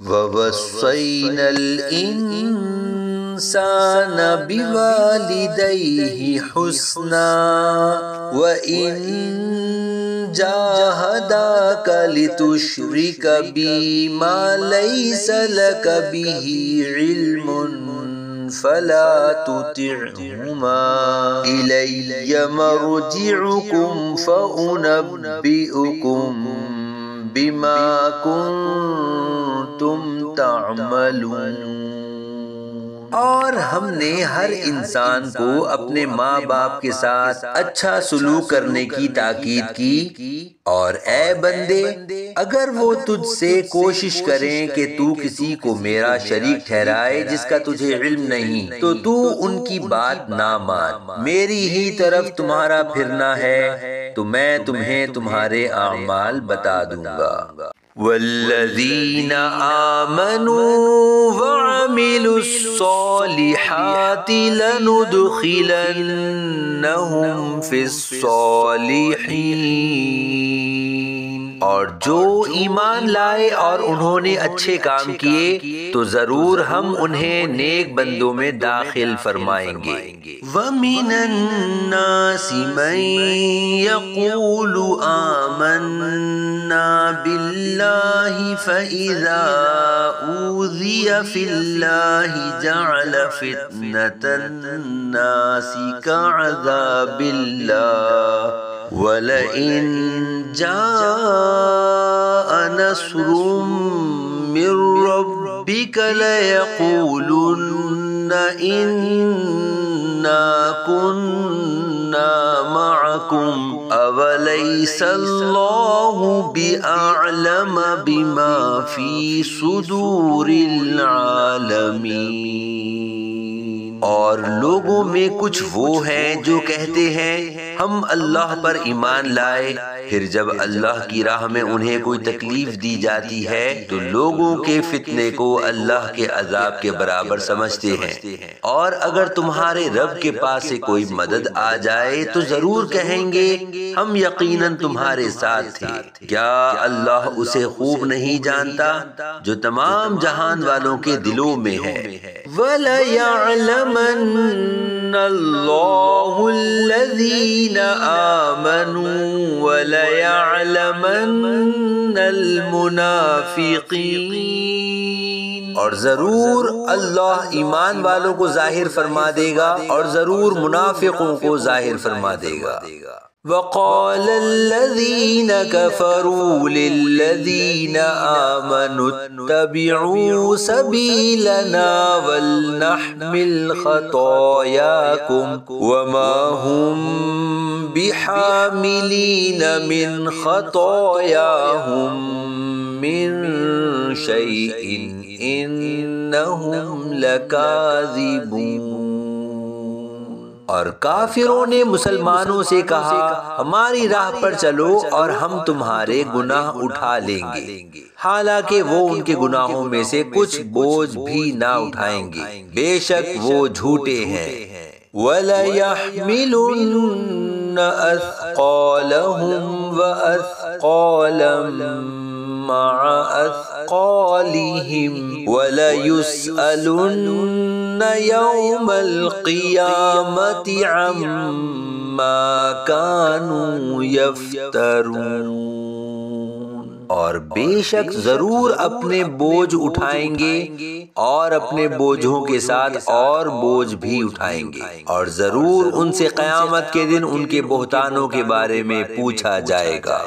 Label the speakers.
Speaker 1: وَوَصَّيْنَا الْإِنسَانَ بِوَالِدَيْهِ حُسْنًا وَإِنْ جَاهَدَاكَ لِتُشْرِكَ بِي مَا لَيْسَ لَكَ بِهِ عِلْمٌ فَلَا تُطِعْهُمَا إِلَيَّ مَرْجِعُكُمْ فَأُنَبِّئُكُمْ بِمَا كُنْتُمْ تَعْمَلُونَ۔ اور ہم نے ہر انسان کو اپنے ماں باپ کے ساتھ اچھا سلوک کرنے کی تاکید کی، اور اے بندے اگر وہ تجھ سے کوشش کریں کہ تو کسی کو میرا شریک ٹھہرائے جس کا تجھے علم نہیں، تو تو ان کی بات نہ مان، میری ہی طرف تمہارا پھرنا ہے تو میں تمہیں تمہارے اعمال بتا دوں گا۔ وَالَّذِينَ آمَنُوا وَعَمِلُوا الصَّالِحَاتِ لَنُدْخِلَنَّهُمْ فِي الصَّالِحِينَ، اور جو ایمان لائے اور انہوں نے اچھے کام کیے تو ضرور ہم انہیں نیک بندوں میں داخل فرمائیں گے۔ وَمِنَ النَّاسِ مَن يَقُولُ آمَنَّا بِاللَّهِ فَإِذَا أُوذِيَ فِي اللَّهِ جَعَلَ فِتْنَةَ النَّاسِ كَعَذَابِ اللَّهِ وَلَئِن جَاءَ نَصْرٌ مِّن رَّبِّكَ لَيَقُولُنَّ إِنَّا كُنَّا مَعَكُمْ أَوَلَيْسَ اللَّهُ بِأَعْلَمَ بِمَا فِي صُدُورِ الْعَالَمِينَ۔ اور لوگوں میں کچھ وہ ہیں جو کہتے ہیں ہم اللہ پر ایمان لائے، پھر جب اللہ کی راہ میں انہیں کوئی تکلیف دی جاتی ہے تو لوگوں کے فتنے کو اللہ کے عذاب کے برابر سمجھتے ہیں، اور اگر تمہارے رب کے پاس سے کوئی مدد آ جائے تو ضرور کہیں گے ہم یقیناً تمہارے ساتھ تھے۔ کیا اللہ اسے خوب نہیں جانتا جو تمام جہان والوں کے دلوں میں ہے؟ وَلَيَعْلَمَنَّ اللَّهُ الَّذِينَ آمَنُوا وَلَيَعْلَمَنَّ الْمُنَافِقِينَ، اور ضرور اللہ ایمان والوں کو ظاہر فرما دے گا اور ضرور منافقوں کو ظاہر فرما دے گا۔ وَقَالَ الَّذِينَ كَفَرُوا لِلَّذِينَ آمَنُوا اتَّبِعُوا سَبِيلَنَا وَلْنَحْمِلْ خَطَايَاكُمْ وَمَا هُمْ بِحَامِلِينَ مِنْ خَطَايَاهُمْ مِنْ شَيْءٍ إِنَّهُمْ لَكَاذِبُونَ۔ اور کافروں نے مسلمانوں سے کہا ہماری راہ پر چلو اور ہم تمہارے گناہ اٹھا لیں گے، حالانکہ وہ ان کے گناہوں میں سے کچھ بوجھ بھی نہ اٹھائیں گے، بے شک وہ جھوٹے ہیں۔ وَلَيَحْمِلُنَّ أَثْقَالَهُمْ وَأَثْقَالًا مَّعَ أَثْقَالِهِمْ وَلَيُسْأَلُنَّ يَوْمَ الْقِيَامَةِ عَمَّا كَانُوا يَفْتَرُونَ۔ اور بے شک ضرور اپنے بوجھ اٹھائیں گے اور اپنے بوجھوں کے ساتھ اور بوجھ بھی اٹھائیں گے، اور ضرور ان سے قیامت کے دن ان کے بہتانوں کے بارے میں پوچھا جائے گا۔